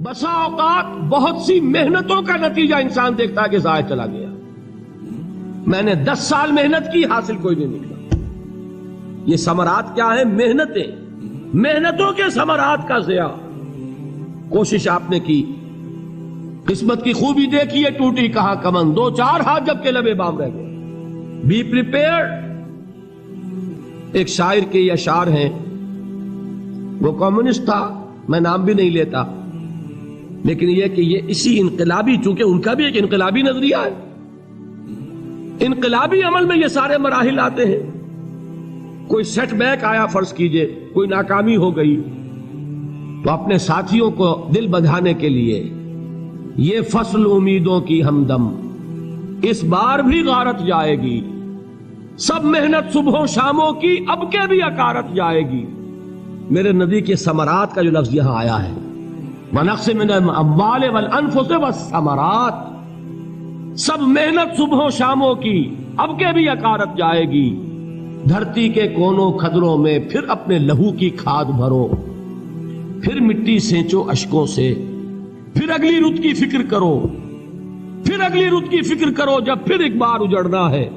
بسا اوقات بہت سی محنتوں کا نتیجہ انسان دیکھتا ہے کہ ضائع چلا گیا. میں نے 10 سال محنت کی، حاصل کوئی نہیں نکلا. یہ ثمرات کیا ہیں؟ محنتوں کے ثمرات کا ضیاع. کوشش آپ نے کی، قسمت کی خوبی دیکھی ہے، ٹوٹی کہاں کمن، 2-4 ہاتھ جب کے لبے بام رہ گئے. Be prepared. ایک شاعر کے یہ اشعار ہیں، وہ کمیونسٹ تھا، میں نام بھی نہیں لیتا، لیکن یہ کہ یہ اسی انقلابی، چونکہ ان کا بھی ایک انقلابی نظریہ ہے، انقلابی عمل میں یہ سارے مراحل آتے ہیں. کوئی سیٹ بیک آیا، فرض کیجئے کوئی ناکامی ہو گئی، تو اپنے ساتھیوں کو دل بندھانے کے لیے یہ فصل امیدوں کی ہمدم اس بار بھی غارت جائے گی، سب محنت صبحوں شاموں کی اب کے بھی اکارت جائے گی. میرے نبی کے ثمرات کا جو لفظ یہاں آیا ہے، وَنَقْصٍ مِّنَ الْأَمْوَالِ وَالْأَنفُسِ وَالثَّمَرَاتِ، سب محنت صبحوں شاموں کی اب کے بھی اکارت جائے گی. دھرتی کے کونوں کھدروں میں پھر اپنے لہو کی کھاد بھرو، پھر مٹی سینچو اشکوں سے، پھر اگلی رت کی فکر کرو، پھر اگلی رت کی فکر کرو. جب پھر ایک بار اجڑنا ہے،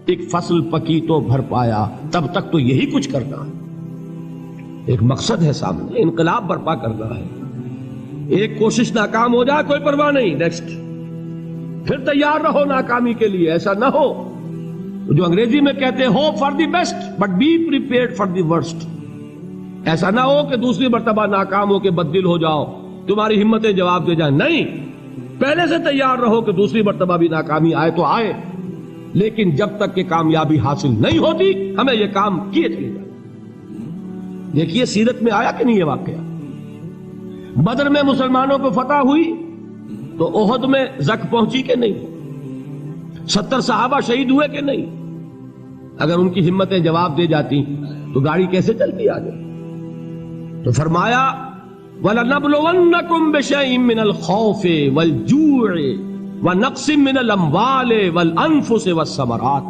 ایک فصل پکی تو بھر پایا، تب تک تو یہی کچھ کرنا ہے. ایک مقصد ہے سامنے، انقلاب برپا کرنا ہے. ایک کوشش ناکام ہو جائے کوئی پرواہ نہیں، نیکسٹ. پھر تیار رہو ناکامی کے لیے. ایسا نہ ہو جو انگریزی میں کہتے ہیں hope for the best but be prepared for the worst. ایسا نہ ہو کہ دوسری مرتبہ ناکام ہو کے بددل ہو جاؤ، تمہاری ہمتیں جواب دے جائیں. نہیں، پہلے سے تیار رہو کہ دوسری مرتبہ بھی ناکامی آئے تو آئے، لیکن جب تک کہ کامیابی حاصل نہیں ہوتی ہمیں یہ کام کیے چلے جائیں. دیکھیے سیرت میں آیا کہ نہیں یہ واقعہ. بدر میں مسلمانوں کو فتح ہوئی تو احد میں زک پہنچی کہ نہیں؟ 70 صحابہ شہید ہوئے کہ نہیں؟ اگر ان کی ہمتیں جواب دے جاتی تو گاڑی کیسے چلتی آگے؟ تو فرمایا وَلَنَبْلُوَنَّكُمْ بِشَيْءٍ مِّنَ الْخَوْفِ وَالْجُوعِ وَنَقْصٍ مِّنَ الْأَمْوَالِ وَالْأَنفُسِ وَالثَّمَرَاتِ.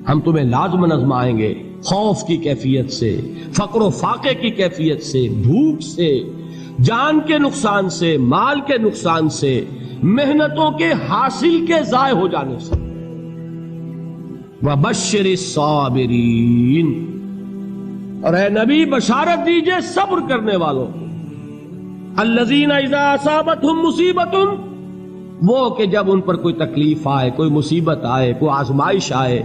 ہم تمہیں لازم آزمائیں گے، خوف کی کیفیت سے، فقر و فاقے کی کیفیت سے، بھوک سے، جان کے نقصان سے، مال کے نقصان سے، محنتوں کے حاصل کے ضائع ہو جانے سے. وَبَشِّرِ الصَّابِرِينَ، اور اے نبی بشارت دیجئے صبر کرنے والوں کو. الَّذِينَ إِذَا أَصَابَتْهُمْ مُصِيبَةٌ، وہ کہ جب ان پر کوئی تکلیف آئے، کوئی مصیبت آئے، کوئی آزمائش آئے،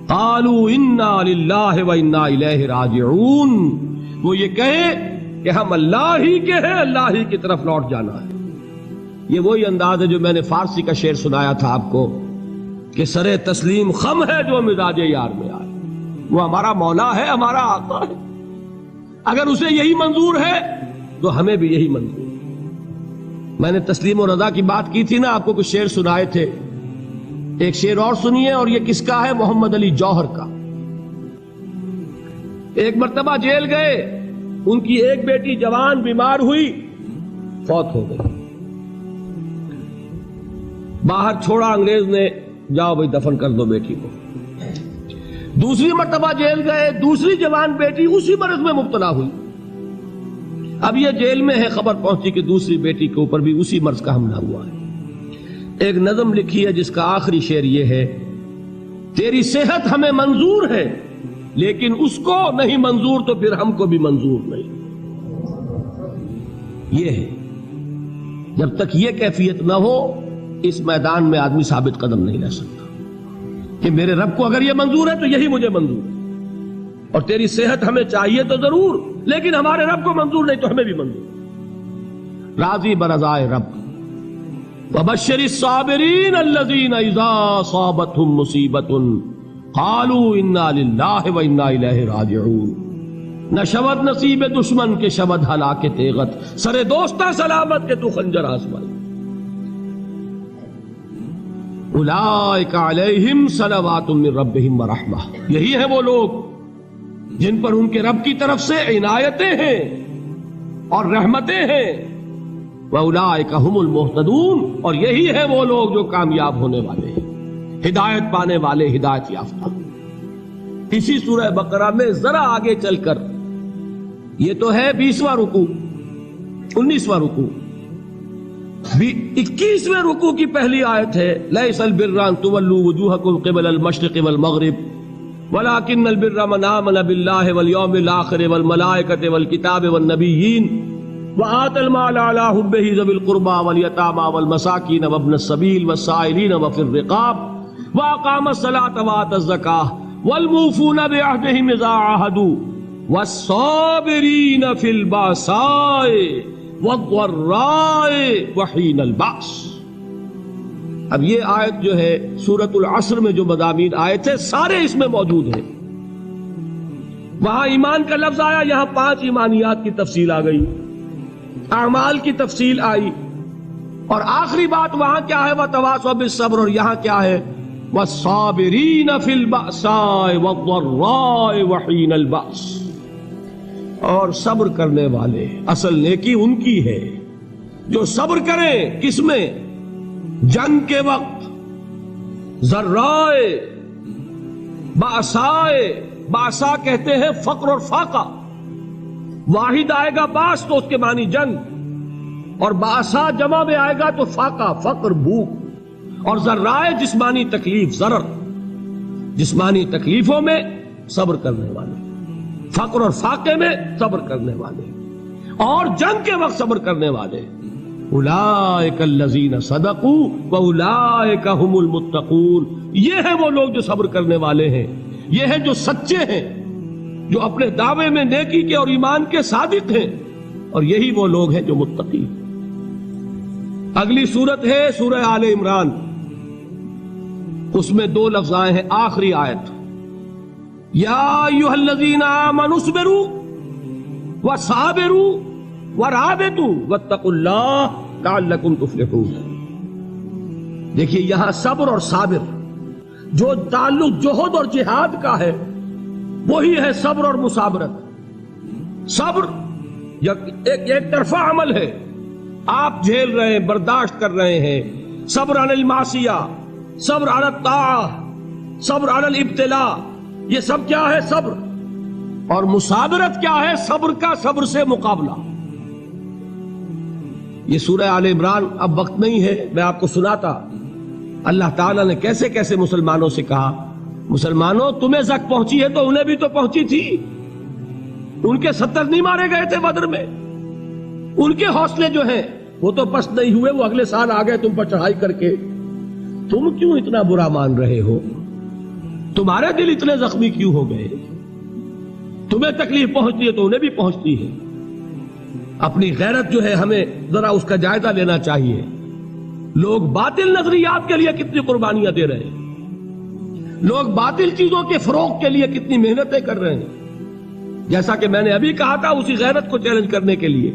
قالوا انا للہ وانا الیہ راجعون، وہ یہ کہیں کہ ہم اللہ ہی کے ہیں، اللہ ہی کی طرف لوٹ جانا ہے. یہ وہی انداز ہے جو میں نے فارسی کا شعر سنایا تھا آپ کو کہ سر تسلیم خم ہے جو مزاج یار میں آئے. وہ ہمارا مولا ہے، ہمارا آقا ہے، اگر اسے یہی منظور ہے تو ہمیں بھی یہی منظور ہے. میں نے تسلیم و رضا کی بات کی تھی نا، آپ کو کچھ شعر سنائے تھے. ایک شعر اور سنیے، اور یہ کس کا ہے؟ محمد علی جوہر کا. ایک مرتبہ جیل گئے، ان کی ایک بیٹی جوان بیمار ہوئی، فوت ہو گئی. باہر چھوڑا انگریز نے، جاؤ بھائی دفن کر دو بیٹی کو. دوسری مرتبہ جیل گئے، دوسری جوان بیٹی اسی مرض میں مبتلا ہوئی. اب یہ جیل میں ہے، خبر پہنچی کہ دوسری بیٹی کے اوپر بھی اسی مرض کا حملہ ہوا ہے. ایک نظم لکھی ہے جس کا آخری شعر یہ ہے، تیری صحت ہمیں منظور ہے لیکن اس کو نہیں منظور تو پھر ہم کو بھی منظور نہیں. یہ ہے، جب تک یہ کیفیت نہ ہو اس میدان میں آدمی ثابت قدم نہیں رہ سکتا کہ میرے رب کو اگر یہ منظور ہے تو یہی مجھے منظور ہے، اور تیری صحت ہمیں چاہیے تو ضرور، لیکن ہمارے رب کو منظور نہیں تو ہمیں بھی منظور. راضی برضائے رب. وَبَشِّرِ الصَّابِرِينَ الَّذِينَ إِذَا أَصَابَتْهُمْ مُصِيبَةٌ قَالُوا إِنَّا لِلَّهِ وَإِنَّا إِلَيْهِ رَاجِعُونَ. نہ شود نصیب دشمن کے شود ہلاک تیغت، سر دوستہ سلامت کے تو خنجر آزمائی. اولئک علیہم صلوات من ربہم ورحمہ، یہی ہے وہ لوگ جن پر ان کے رب کی طرف سے عنایتیں ہیں اور رحمتیں ہیں. وَأُولَٰئِكَ هُمُ الْمُهْتَدُونَ، اور یہی ہے وہ لوگ جو کامیاب ہونے والے ہیں، ہدایت پانے والے، ہدایت یافتہ. اسی سورہ بقرہ میں ذرا آگے چل کر، یہ تو ہے 20واں رکوع، 19واں رکوع. 21ویں رکوع کی پہلی آیت ہے لیس البر ان تولوا وجوهکم قبل المشرق والمغرب ولكن البر من آمن بالله واليوم الآخر والملائكة والكتاب والنبيين وآتى المال على حبه ذوي القربى واليتامى والمساكين وابن السبيل والسائلين وفي الرقاب وأقام الصلاة وآتى الزكاة والموفون بعهدهم إذا عاهدوا والصابرين في البأساء والضراء وحين البأس. اب یہ آیت جو ہے سورۃ العصر میں جو مضامین آئے تھے سارے اس میں موجود ہیں. وہاں ایمان کا لفظ آیا، یہاں 5 ایمانیات کی تفصیل آ گئی، اعمال کی تفصیل آئی، اور آخری بات وہاں کیا ہے وَتَوَاصَوْا بِالصَّبْرِ، اور یہاں کیا ہے وَالصَّابِرِينَ فِي الْبَأْسَاءِ وَالضَّرَّاءِ وَحِينَ الْبَأْسِ، اور صبر کرنے والے. اصل نیکی ان کی ہے جو صبر کریں. کس میں؟ جنگ کے وقت. ذرائے باسائے، باسا کہتے ہیں فقر اور فاقہ. واحد آئے گا باس تو اس کے معنی جنگ، اور باسا جمع میں آئے گا تو فاقہ فقر بھوک. اور ذرائے جسمانی تکلیف، ضرر جسمانی تکلیفوں میں صبر کرنے والے، فقر اور فاقے میں صبر کرنے والے، اور جنگ کے وقت صبر کرنے والے. اولئک الذین صدقوا واولئک هم المتقون. یہ ہیں وہ لوگ جو صبر کرنے والے ہیں، یہ ہیں جو سچے ہیں، جو اپنے دعوے میں نیکی کے اور ایمان کے صادق ہیں، اور یہی وہ لوگ ہیں جو متقی. اگلی سورت ہے سورہ آل عمران. اس میں 2 لفظ آئے ہیں آخری آیت، یا ایھا الذین آمنوا اصبروا وصابروا ورابطوا واتقوا اللہ لعلکم تفلحون. دیکھیے یہاں صبر اور صابر جو تعلق جہد اور جہاد کا ہے وہی ہے صبر اور مصابرت. صبر ایک طرفہ عمل ہے، آپ جھیل رہے ہیں، برداشت کر رہے ہیں. صبر علی المعصیہ، صبر علی الطاعہ، صبر علی الابتلاء، یہ سب کیا ہے؟ صبر. اور مصابرت کیا ہے؟ صبر کا صبر سے مقابلہ. یہ سورہ آل عمران اب وقت نہیں ہے، میں آپ کو سناتا اللہ تعالیٰ نے کیسے کیسے مسلمانوں سے کہا. مسلمانوں تمہیں زک پہنچی ہے تو انہیں بھی تو پہنچی تھی. ان کے 70 نہیں مارے گئے تھے بدر میں؟ ان کے حوصلے جو ہیں وہ تو پست نہیں ہوئے، وہ اگلے سال آ گئے تم پر چڑھائی کر کے. تم کیوں اتنا برا مان رہے ہو؟ تمہارے دل اتنے زخمی کیوں ہو گئے؟ تمہیں تکلیف پہنچتی ہے تو انہیں بھی پہنچتی ہے. اپنی غیرت جو ہے ہمیں ذرا اس کا جائزہ لینا چاہیے. لوگ باطل نظریات کے لیے کتنی قربانیاں دے رہے ہیں، لوگ باطل چیزوں کے فروغ کے لیے کتنی محنتیں کر رہے ہیں. جیسا کہ میں نے ابھی کہا تھا، اسی غیرت کو چیلنج کرنے کے لیے،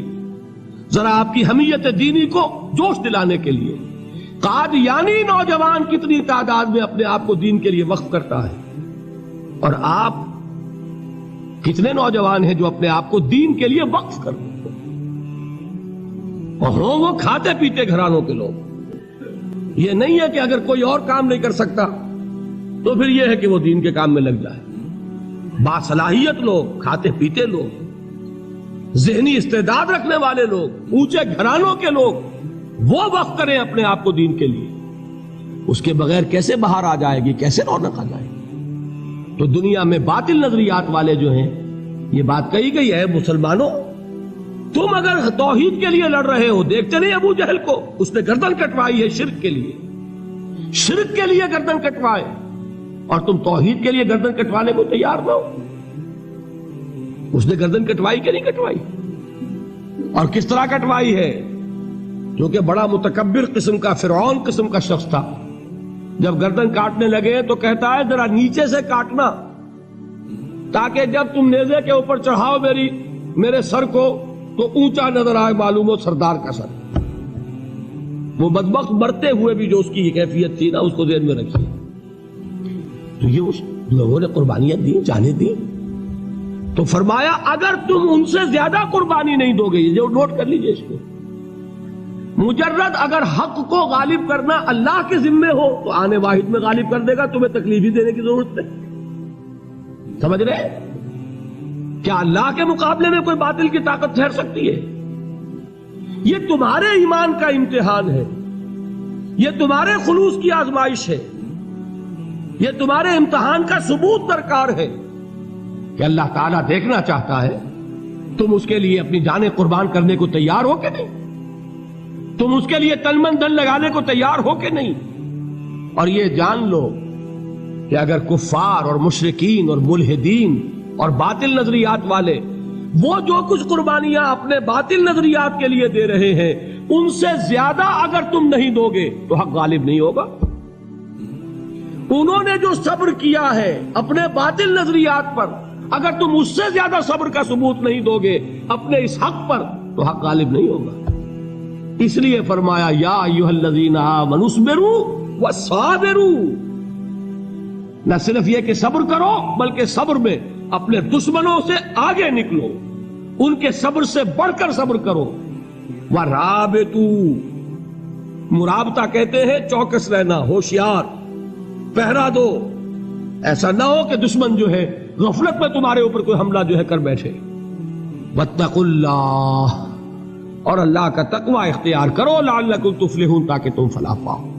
ذرا آپ کی حمیت دینی کو جوش دلانے کے لیے، قادیانی نوجوان کتنی تعداد میں اپنے آپ کو دین کے لیے وقف کرتا ہے، اور آپ کتنے نوجوان ہیں جو اپنے آپ کو دین کے لیے وقف کرتے ہیں، اور وہ کھاتے پیتے گھرانوں کے لوگ. یہ نہیں ہے کہ اگر کوئی اور کام نہیں کر سکتا تو پھر یہ ہے کہ وہ دین کے کام میں لگ جائے. باصلاحیت لوگ، کھاتے پیتے لوگ، ذہنی استعداد رکھنے والے لوگ، اونچے گھرانوں کے لوگ، وہ وقف کریں اپنے آپ کو دین کے لیے. اس کے بغیر کیسے باہر آ جائے گی، کیسے رونق آ جائے گی؟ تو دنیا میں باطل نظریات والے جو ہیں، یہ بات کہی گئی ہے، مسلمانوں تم اگر توحید کے لیے لڑ رہے ہو، دیکھتے نہیں ابو جہل کو، اس نے گردن کٹوائی ہے شرک کے لیے، شرک کے لیے گردن کٹوائے، اور تم توحید کے لیے گردن کٹوانے کو تیار نہ ہو. اس نے گردن کٹوائی کہ نہیں کٹوائی؟ اور کس طرح کٹوائی ہے؟ کیونکہ بڑا متکبر قسم کا، فرعون قسم کا شخص تھا. جب گردن کاٹنے لگے تو کہتا ہے ذرا نیچے سے کاٹنا، تاکہ جب تم نیزے کے اوپر چڑھاؤ میرے سر کو تو اونچا نظر آئے، معلوم ہو سردار کا سر. وہ بدبخت مرتے ہوئے بھی جو اس کی کیفیت تھی نا، اس کو ذہن میں رکھیے. تو یہ اس لوگوں نے قربانیاں دی، جانیں دی. تو فرمایا اگر تم ان سے زیادہ قربانی نہیں دو گے، جو نوٹ کر لیجئے اس کو، مجرد اگر حق کو غالب کرنا اللہ کے ذمے ہو تو آنے واحد میں غالب کر دے گا، تمہیں تکلیف ہی دینے کی ضرورت نہیں. سمجھ رہے؟ کیا اللہ کے مقابلے میں کوئی باطل کی طاقت ٹھہر سکتی ہے؟ یہ تمہارے ایمان کا امتحان ہے، یہ تمہارے خلوص کی آزمائش ہے، یہ تمہارے امتحان کا ثبوت درکار ہے کہ اللہ تعالیٰ دیکھنا چاہتا ہے تم اس کے لیے اپنی جانیں قربان کرنے کو تیار ہو کہ نہیں، تم اس کے لیے تن من دھن لگانے کو تیار ہو کہ نہیں۔ اور یہ جان لو کہ اگر کفار اور مشرکین اور ملحدین اور باطل نظریات والے وہ جو کچھ قربانیاں اپنے باطل نظریات کے لیے دے رہے ہیں ان سے زیادہ اگر تم نہیں دو گے تو حق غالب نہیں ہوگا۔ انہوں نے جو صبر کیا ہے اپنے باطل نظریات پر، اگر تم اس سے زیادہ صبر کا ثبوت نہیں دو گے اپنے اس حق پر تو حق غالب نہیں ہوگا۔ اس لیے فرمایا یا ایھا الذین آمنوا اصبروا وصابروا، نہ صرف یہ کہ صبر کرو بلکہ صبر میں اپنے دشمنوں سے آگے نکلو، ان کے صبر سے بڑھ کر صبر کرو۔ وَرَابِطُوا، مرابطہ کہتے ہیں چوکس رہنا، ہوشیار، پہرا دو، ایسا نہ ہو کہ دشمن جو ہے غفلت میں تمہارے اوپر کوئی حملہ جو ہے کر بیٹھے۔ وَاتَّقُوا اللَّهَ، اور اللہ کا تقوی اختیار کرو، لعلکم تفلحون، تاکہ تم فلاح پاؤ۔